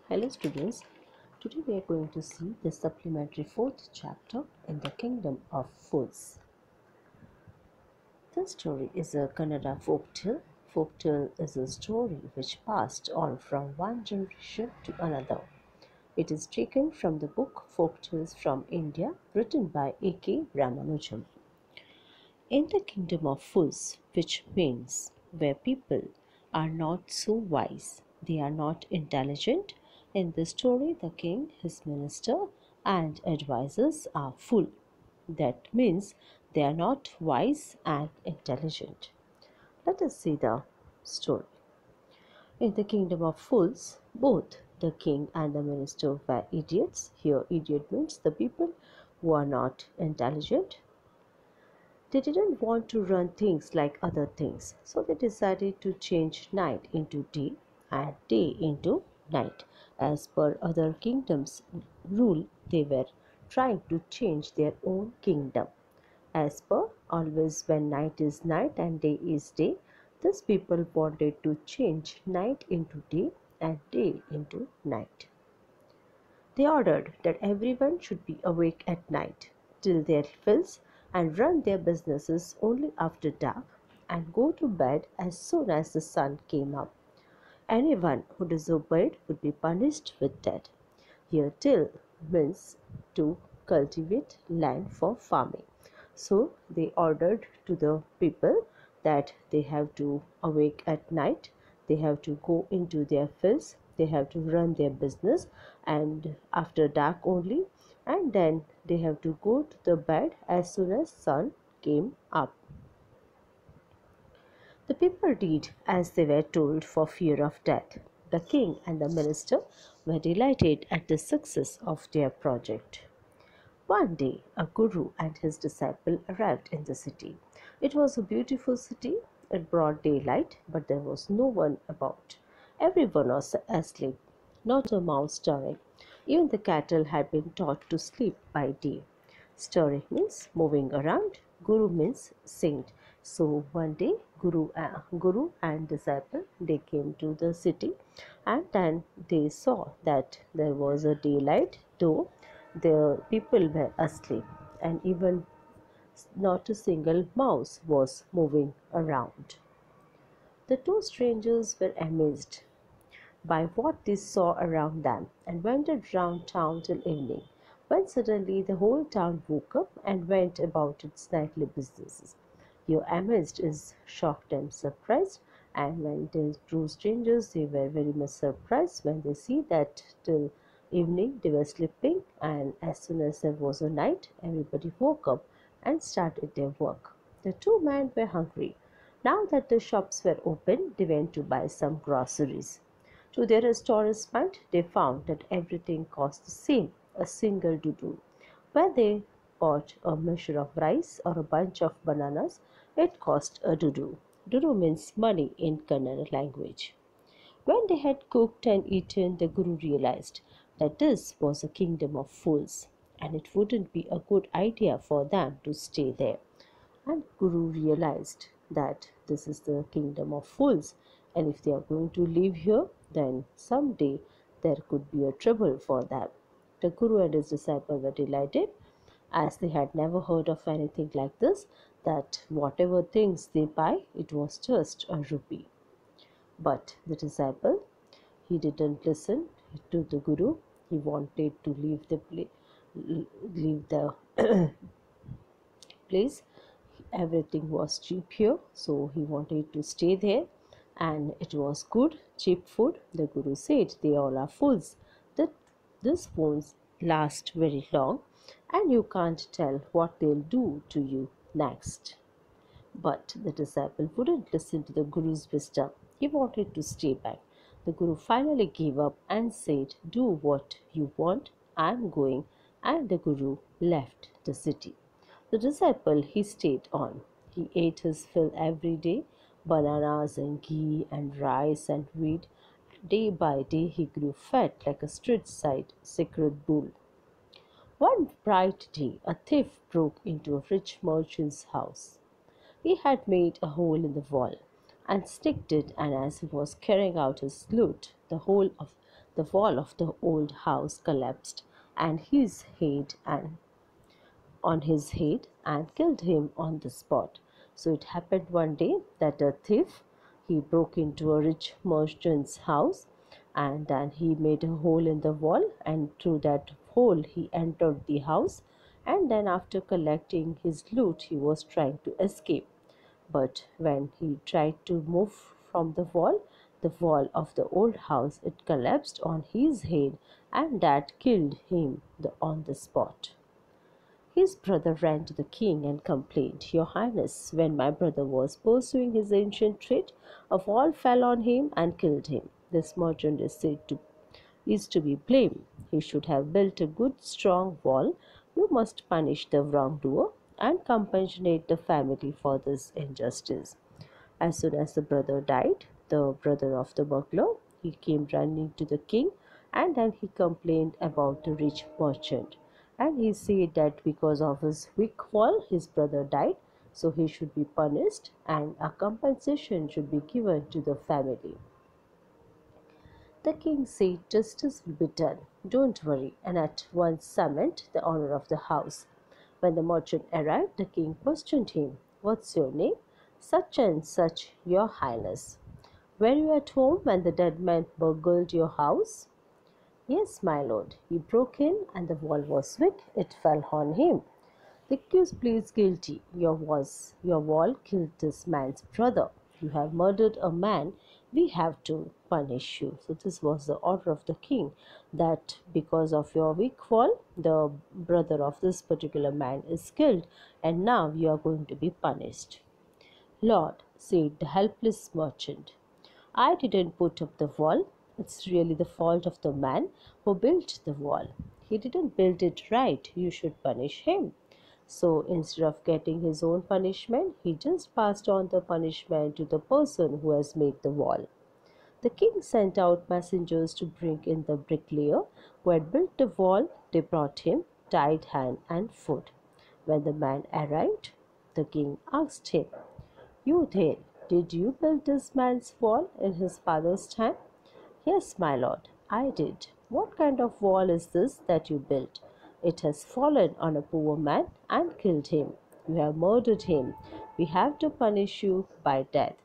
Hello students, today we are going to see the supplementary fourth chapter in the Kingdom of Fools. This story is a Kannada folktale. Folktale is a story which passed on from one generation to another. It is taken from the book Folktales from India written by A.K. Ramanujam. In the Kingdom of Fools, which means where people are not so wise, they are not intelligent. In this story, the king, his minister, and advisors are full. That means they are not wise and intelligent. Let us see the story. In the kingdom of fools, both the king and the minister were idiots. Here, idiot means the people who are not intelligent. They didn't want to run things like other things, so they decided to change night into day and day into night. As per other kingdoms' rule, they were trying to change their own kingdom. As per always, when night is night and day is day, these people wanted to change night into day and day into night. They ordered that everyone should be awake at night till their fills and run their businesses only after dark and go to bed as soon as the sun came up. Anyone who disobeyed would be punished with death. Here till means to cultivate land for farming. So they ordered to the people that they have to awake at night, they have to go into their fields, they have to run their business and after dark only, and then they have to go to the bed as soon as sun came up. The people did as they were told for fear of death. The king and the minister were delighted at the success of their project. One day, a guru and his disciple arrived in the city. It was a beautiful city in broad daylight, but there was no one about. Everyone was asleep, not a mouse stirring. Even the cattle had been taught to sleep by day. Stirring means moving around, guru means saint. So one day, guru and disciple they came to the city, and then they saw that there was a daylight, though the people were asleep, and even not a single mouse was moving around. The two strangers were amazed by what they saw around them and wandered round town till evening, when suddenly the whole town woke up and went about its nightly businesses. Your amazed is shocked and surprised, and when they two strangers, they were very much surprised when they see that till evening they were sleeping, and as soon as there was a night, everybody woke up and started their work. The two men were hungry. Now that the shops were open, they went to buy some groceries. To their astonishment, they found that everything cost the same, a single dudu. When they bought a measure of rice or a bunch of bananas, it cost a dudu. Dudu means money in Kannada language. When they had cooked and eaten, the Guru realized that this was a kingdom of fools, and it wouldn't be a good idea for them to stay there. And Guru realized that this is the kingdom of fools, and if they are going to live here, then someday there could be a trouble for them. The Guru and his disciple were delighted, as they had never heard of anything like this, that whatever things they buy, it was just a rupee. But the disciple, he didn't listen to the Guru. He wanted to leave the place. Everything was cheap here, so he wanted to stay there, and it was good, cheap food. The Guru said they all are fools, that this won't last very long, and you can't tell what they'll do to you next. But the disciple wouldn't listen to the Guru's wisdom. He wanted to stay back. The Guru finally gave up and said, "Do what you want, I am going," and the Guru left the city. The disciple, he stayed on. He ate his fill every day, bananas and ghee and rice and wheat. Day by day he grew fat like a street-side sacred bull. One bright day a thief broke into a rich merchant's house. He had made a hole in the wall and sticked it, and as he was carrying out his loot, the whole of the wall of the old house collapsed and his head and on his head and killed him on the spot. So it happened one day that a thief he broke into a rich merchant's house, and then he made a hole in the wall, and through that hole he entered the house, and then after collecting his loot he was trying to escape. But when he tried to move from the wall of the old house, it collapsed on his head, and that killed him on the spot. His brother ran to the king and complained, "Your Highness, when my brother was pursuing his ancient trade, a wall fell on him and killed him. This merchant is to be blamed. He should have built a good strong wall. You must punish the wrongdoer and compensate the family for this injustice." As soon as the brother died, the brother of the burglar, he came running to the king, and then he complained about the rich merchant. And he said that because of his weak wall, his brother died, so he should be punished and a compensation should be given to the family. The king said justice will be done, don't worry, and at once summoned the owner of the house. When the merchant arrived, the king questioned him, "What's your name?" "Such and such, your highness." "Were you at home when the dead man burgled your house?" "Yes, my lord. He broke in and the wall was weak. It fell on him." "The accused pleads guilty. Your wall killed this man's brother. You have murdered a man. We have to punish you." So this was the order of the king, that because of your weak wall, the brother of this particular man is killed, and now you are going to be punished. "Lord," said the helpless merchant, "I didn't put up the wall. It's really the fault of the man who built the wall. He didn't build it right. You should punish him." So instead of getting his own punishment, he just passed on the punishment to the person who has made the wall. The king sent out messengers to bring in the bricklayer who had built the wall. They brought him tied hand and foot. When the man arrived, the king asked him, "You there, did you build this man's wall in his father's time?" "Yes, my lord, I did." "What kind of wall is this that you built?" "It has fallen on a poor man and killed him. You have murdered him. We have to punish you by death."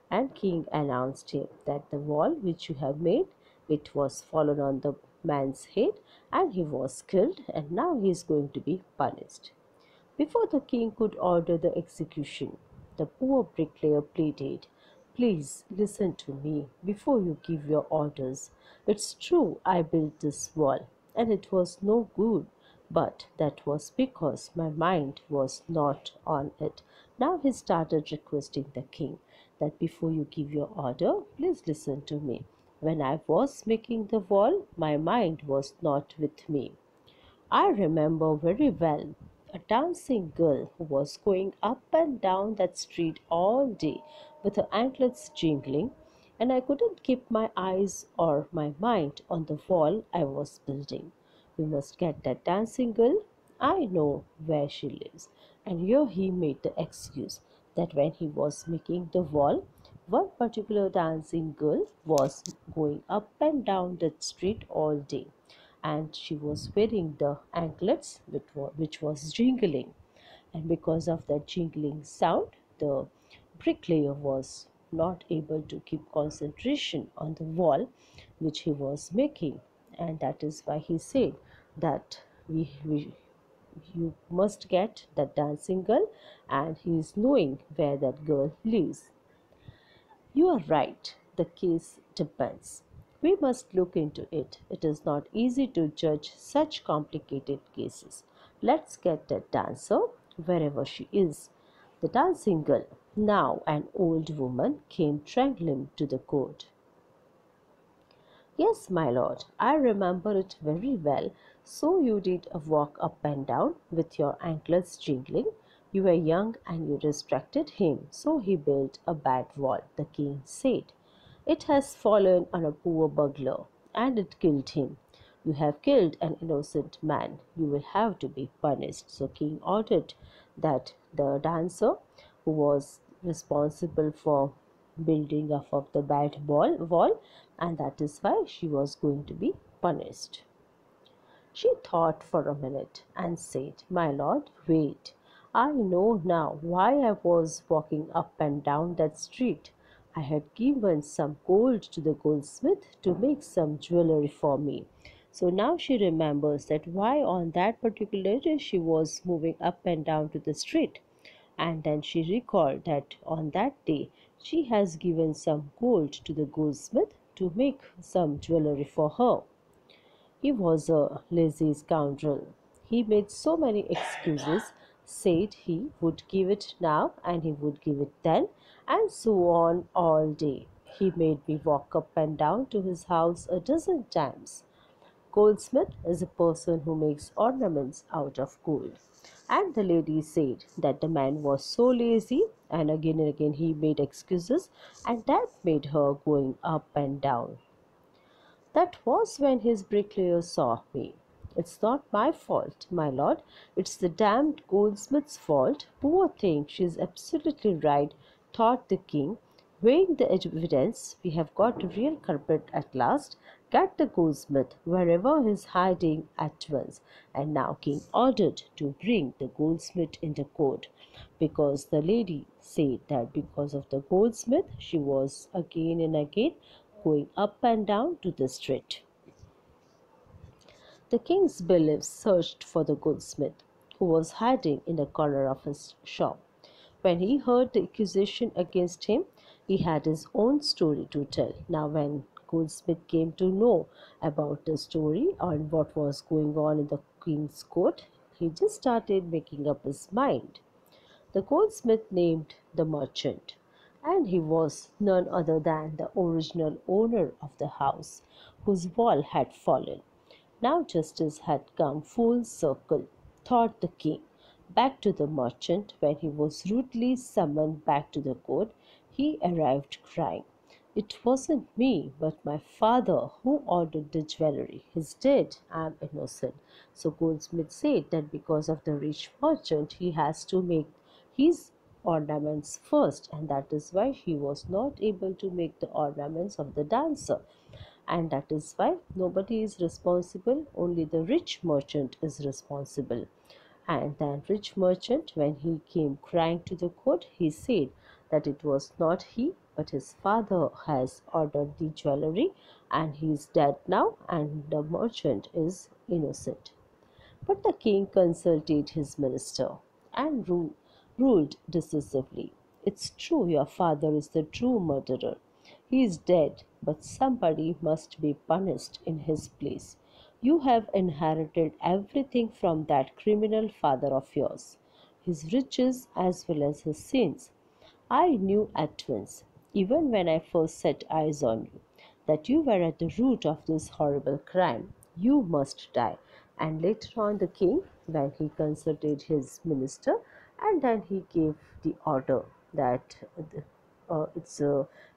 And king announced him that the wall which you have made, it was fallen on the man's head and he was killed, and now he is going to be punished. Before the king could order the execution, the poor bricklayer pleaded, "Please listen to me before you give your orders. It's true I built this wall, and it was no good, but that was because my mind was not on it." Now he started requesting the king that before you give your order, please listen to me. When I was making the wall, my mind was not with me. I remember very well a dancing girl who was going up and down that street all day with her anklets jingling, and I couldn't keep my eyes or my mind on the wall I was building. "We must get that dancing girl. I know where she lives." And here he made the excuse that when he was making the wall, one particular dancing girl was going up and down that street all day, and she was wearing the anklets which was jingling, and because of that jingling sound, the bricklayer was not able to keep concentration on the wall which he was making, and that is why he said that you must get that dancing girl, and he is knowing where that girl lives. "You are right. The case depends. We must look into it. It is not easy to judge such complicated cases. Let's get that dancer, wherever she is." The dancing girl, now an old woman, came trembling to the court. "Yes, my lord, I remember it very well. So you did a walk up and down with your anklets jingling. You were young and you distracted him, so he built a bad wall," the king said. "It has fallen on a poor burglar, and it killed him. You have killed an innocent man. You will have to be punished." So king ordered that the dancer who was responsible for building up of the bad wall, and that is why she was going to be punished. She thought for a minute and said, "My lord, wait. I know now why I was walking up and down that street. I had given some gold to the goldsmith to make some jewelry for me." So now she remembers that why on that particular day she was moving up and down to the street. And then she recalled that on that day she has given some gold to the goldsmith to make some jewelry for her. He was a lazy scoundrel. He made so many excuses, said he would give it now and he would give it then, and so on all day. He made me walk up and down to his house a dozen times. Goldsmith is a person who makes ornaments out of gold. And the lady said that the man was so lazy, and again he made excuses, and that made her going up and down. That was when his bricklayer saw me. "It's not my fault, my lord. It's the damned goldsmith's fault. Poor thing, she's absolutely right," thought the king. "Weighing the evidence, we have got a real culprit at last. Get the goldsmith, wherever he's hiding, at once." And now king ordered to bring the goldsmith into court, because the lady said that because of the goldsmith she was again and again going up and down to the street. The king's bailiff searched for the goldsmith, who was hiding in a corner of his shop. When he heard the accusation against him, he had his own story to tell. Now, when Goldsmith came to know about the story and what was going on in the king's court, he just started making up his mind. The goldsmith named the merchant, and he was none other than the original owner of the house whose wall had fallen. Now justice had come full circle, thought the king. Back to the merchant, when he was rudely summoned back to the court, he arrived crying. "It wasn't me, but my father who ordered the jewelry. He's dead. I am innocent." So Goldsmith said that because of the rich merchant, he has to make his ornaments first, and that is why he was not able to make the ornaments of the dancer, and that is why nobody is responsible, only the rich merchant is responsible. And then rich merchant, when he came crying to the court, he said that it was not he but his father has ordered the jewelry, and he is dead now, and the merchant is innocent. But the king consulted his minister and ruled decisively. "It's true your father is the true murderer. He is dead, but somebody must be punished in his place. You have inherited everything from that criminal father of yours, his riches as well as his sins. I knew at once, even when I first set eyes on you, that you were at the root of this horrible crime. You must die." And later on, the king, when he consulted his minister, and then he gave the order that it's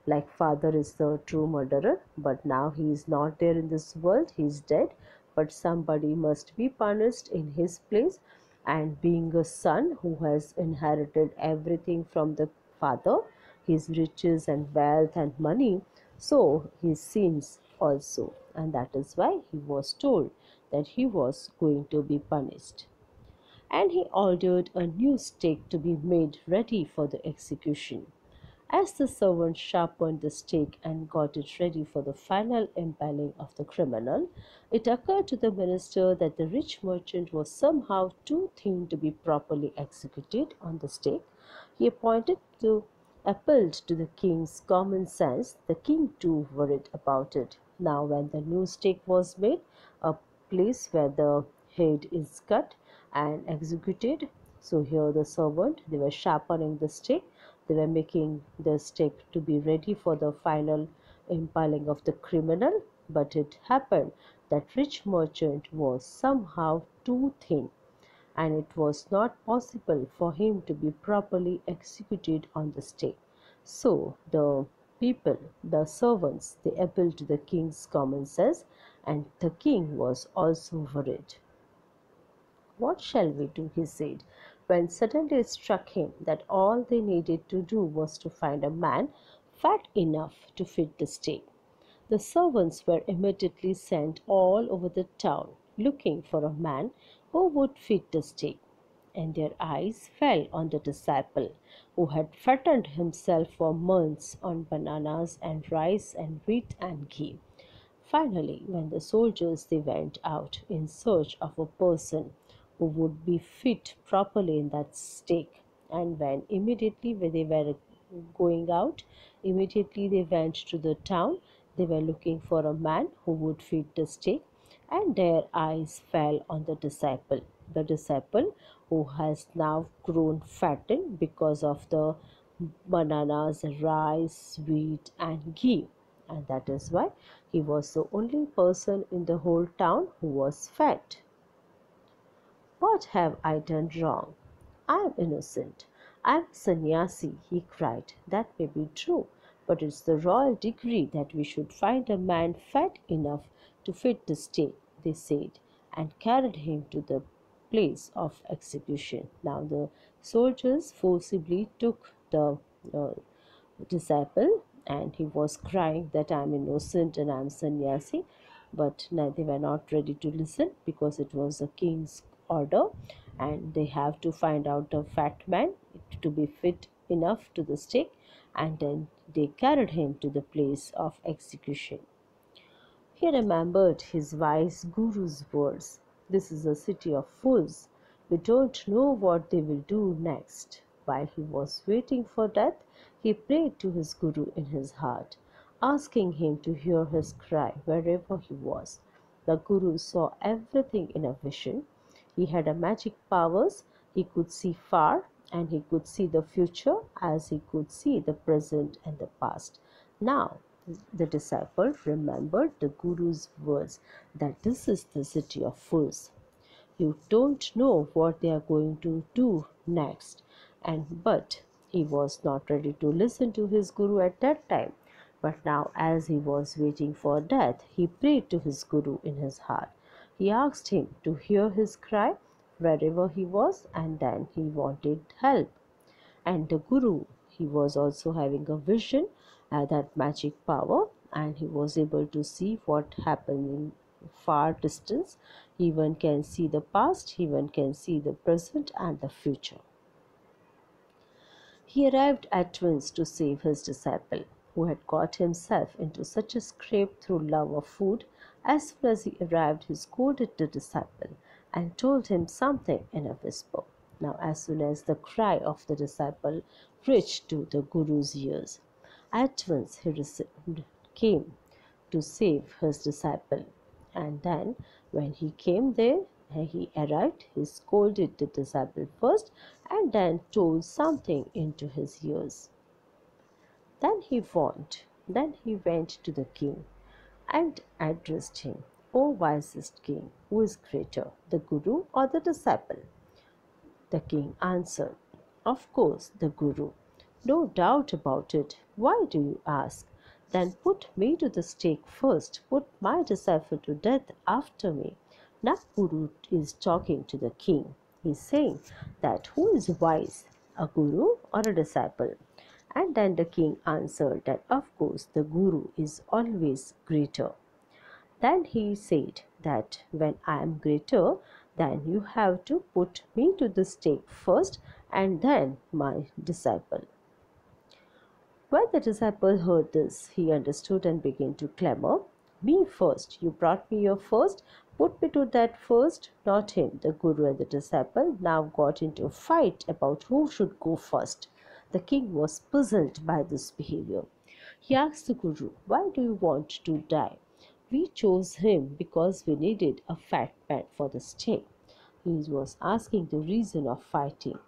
like father is the true murderer, but now he is not there in this world, he is dead, but somebody must be punished in his place. And being a son who has inherited everything from the father, his riches and wealth and money, so his sins also, and that is why he was told that he was going to be punished. And he ordered a new stake to be made ready for the execution. As the servant sharpened the stake and got it ready for the final impaling of the criminal, it occurred to the minister that the rich merchant was somehow too thin to be properly executed on the stake. He appealed to the king's common sense. The king too worried about it. Now when the new stake was made, a place where the head is cut and executed, so here the servant, they were sharpening the stake, they were making the stake to be ready for the final impaling of the criminal. But it happened that rich merchant was somehow too thin, and it was not possible for him to be properly executed on the stake. So the people, the servants, they appealed to the king's common sense, and the king was also worried. "What shall we do?" he said, when suddenly it struck him that all they needed to do was to find a man fat enough to fit the stake. The servants were immediately sent all over the town looking for a man who would fit the stake, and their eyes fell on the disciple who had fattened himself for months on bananas and rice and wheat and ghee. Finally, when the soldiers they went out in search of a person who would be fit properly in that stake, and when they were going out, immediately they went to the town. They were looking for a man who would fit the stake, and their eyes fell on the disciple who has now grown fattened because of the bananas, rice, wheat, and ghee, and that is why he was the only person in the whole town who was fat. What have I done wrong? I am innocent. I am a sannyasi, he cried. That may be true, but it's the royal decree that we should find a man fat enough to fit the stake, they said, and carried him to the place of execution. Now the soldiers forcibly took the uh, disciple, and he was crying that I am innocent and I am sannyasi, but they were not ready to listen because it was the king's order, and they have to find out a fat man to be fit enough to the stake, and then they carried him to the place of execution. He remembered his wise guru's words. This is a city of fools. We don't know what they will do next. While he was waiting for death, he prayed to his guru in his heart, asking him to hear his cry wherever he was. The guru saw everything in a vision. He had a magic powers. He could see far, and he could see the future as he could see the present and the past. Now, the disciple remembered the Guru's words that this is the city of fools. You don't know what they are going to do next. And but he was not ready to listen to his Guru at that time. But now, as he was waiting for death, he prayed to his Guru in his heart. He asked him to hear his cry wherever he was, and then he wanted help. And the guru, he was also having a vision, that magic power, and he was able to see what happened in far distance. He even can see the past, he even can see the present and the future. He arrived at once to save his disciple, who had got himself into such a scrape through love of food. As soon as he arrived, he scolded the disciple and told him something in a whisper. Now, as soon as the cry of the disciple reached to the Guru's ears, at once came to save his disciple. And then, when he came there, he arrived, he scolded the disciple first and then told something into his ears. Then he went to the king and addressed him, O wisest king, who is greater, the Guru or the disciple? The king answered, Of course, the Guru. No doubt about it. Why do you ask? Then put me to the stake first. Put my disciple to death after me. Now Guru is talking to the king. He is saying that who is wise, a Guru or a disciple? And then the king answered that of course the Guru is always greater. Then he said that when I am greater, then you have to put me to the stake first and then my disciple. When the disciple heard this, he understood and began to clamor, Me first, you brought me here first, put me to that first, not him. The Guru and the disciple now got into a fight about who should go first. The king was puzzled by this behavior. He asked the Guru, Why do you want to die? We chose him because we needed a fat man for the stake. He was asking the reason of fighting.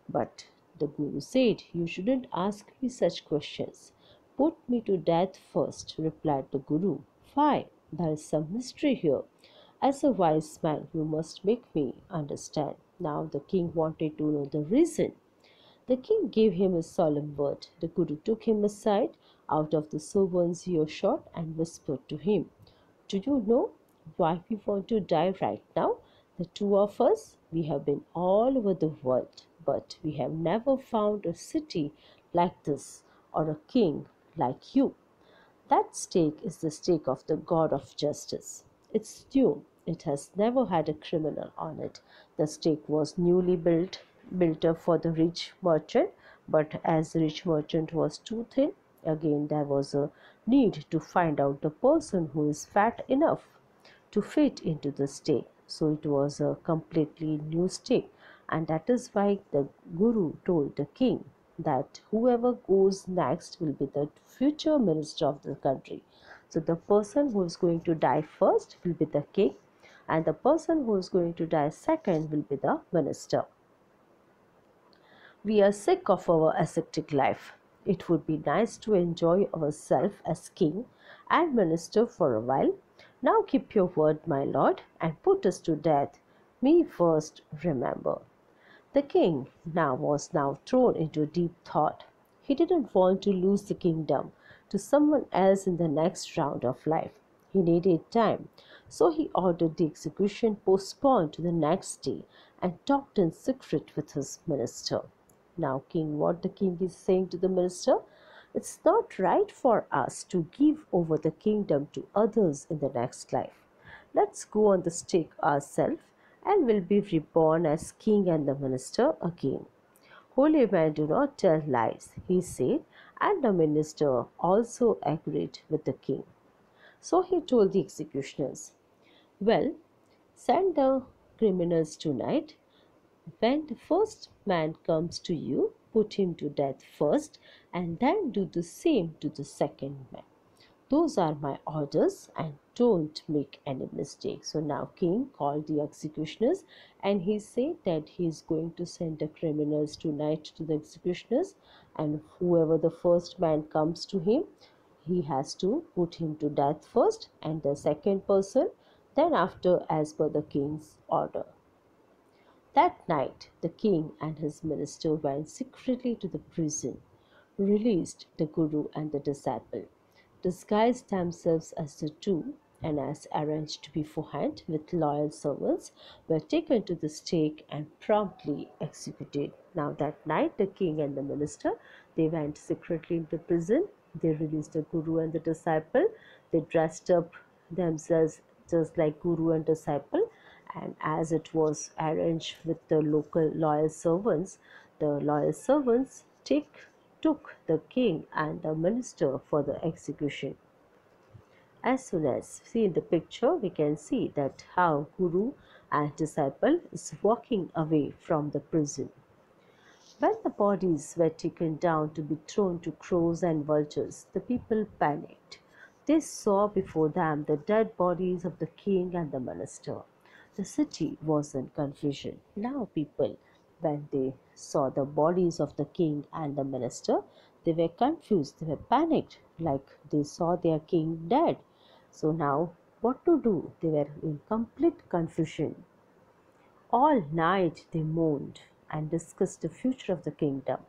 But the Guru said, You shouldn't ask me such questions. Put me to death first, replied the Guru. Why? There is some mystery here. As a wise man, you must make me understand. Now the king wanted to know the reason. The king gave him a solemn word. The Guru took him aside out of the servant's earshot and whispered to him, Do you know why we want to die right now? The two of us, we have been all over the world, but we have never found a city like this or a king like you. That stake is the stake of the God of justice. It's new. It has never had a criminal on it. The stake was newly built up for the rich merchant, but as the rich merchant was too thin, again there was a need to find out the person who is fat enough to fit into the stake. So it was a completely new stake, and that is why the Guru told the king that whoever goes next will be the future minister of the country. So the person who is going to die first will be the king, and the person who is going to die second will be the minister. We are sick of our ascetic life. It would be nice to enjoy ourselves as king and minister for a while. Now keep your word, my lord, and put us to death. Me first, remember. The king was now thrown into deep thought. He didn't want to lose the kingdom to someone else in the next round of life. He needed time, so he ordered the execution postponed to the next day and talked in secret with his minister. Now, king, what the king is saying to the minister? It's not right for us to give over the kingdom to others in the next life. Let's go on the stake ourselves and will be reborn as king and the minister again. Holy men do not tell lies, he said, and the minister also agreed with the king. So he told the executioners, well, send the criminals tonight. When the first man comes to you, put him to death first, and then do the same to the second man. Those are my orders, and don't make any mistake. So now king called the executioners, and he said that he is going to send the criminals tonight to the executioners, and whoever the first man comes to him, he has to put him to death first, and the second person then after, as per the king's order. That night the king and his minister went secretly to the prison, released the Guru and the disciple, disguised themselves as the two, and as arranged beforehand with loyal servants, were taken to the stake and promptly executed. Now that night the king and the minister, they went secretly into prison. They released the Guru and the disciple. They dressed up themselves just like Guru and disciple, and as it was arranged with the local loyal servants, the loyal servants took the king and the minister for the execution. As soon as see in the picture, we can see that how Guru and disciple is walking away from the prison. When the bodies were taken down to be thrown to crows and vultures, the people panicked. They saw before them the dead bodies of the king and the minister. The city was in confusion. Now people, when they saw the bodies of the king and the minister, they were confused, they were panicked, like they saw their king dead. So now what to do? They were in complete confusion. All night they mourned and discussed the future of the kingdom.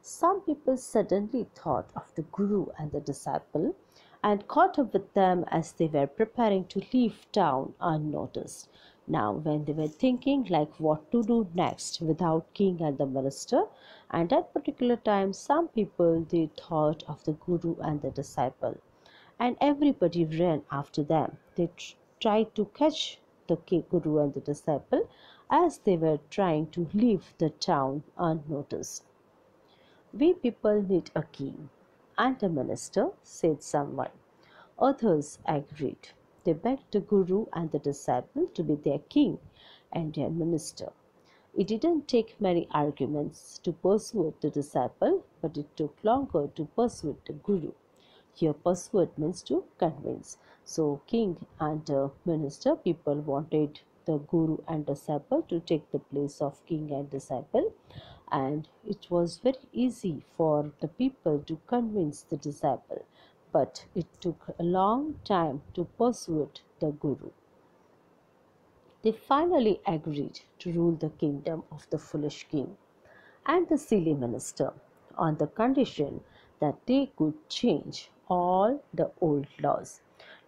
Some people suddenly thought of the Guru and the disciple and caught up with them as they were preparing to leave town unnoticed. Now, when they were thinking like what to do next without king and the minister, and at particular time, some people they thought of the Guru and the disciple, and everybody ran after them. They tried to catch the Guru and the disciple as they were trying to leave the town unnoticed. We people need a king and a minister, said someone. Others agreed. They begged the Guru and the disciple to be their king and their minister. It didn't take many arguments to persuade the disciple, but it took longer to persuade the Guru. Here, persuade means to convince. So, king and minister, people wanted the Guru and disciple to take the place of king and disciple, and it was very easy for the people to convince the disciple, but it took a long time to persuade the Guru. They finally agreed to rule the kingdom of the foolish king and the silly minister on the condition that they could change all the old laws.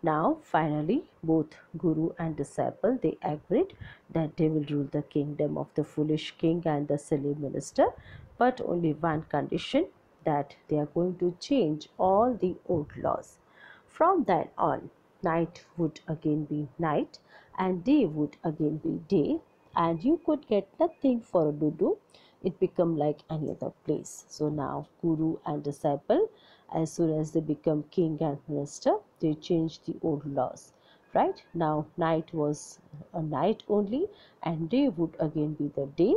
Now finally both Guru and disciple they agreed that they will rule the kingdom of the foolish king and the silly minister, but only one condition, that they are going to change all the old laws. From then on, night would again be night and day would again be day, and you could get nothing for a dudu. It become like any other place. So now guru and disciple, as soon as they become king and minister, they change the old laws. Right now, night was a night only, and day would again be the day,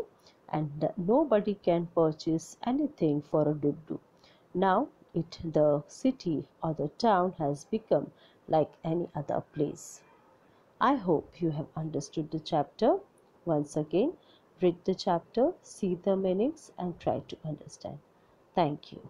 and nobody can purchase anything for a dudu. Now the city or the town has become like any other place. I hope you have understood the chapter. Once again, read the chapter, see the meanings, and try to understand. Thank you.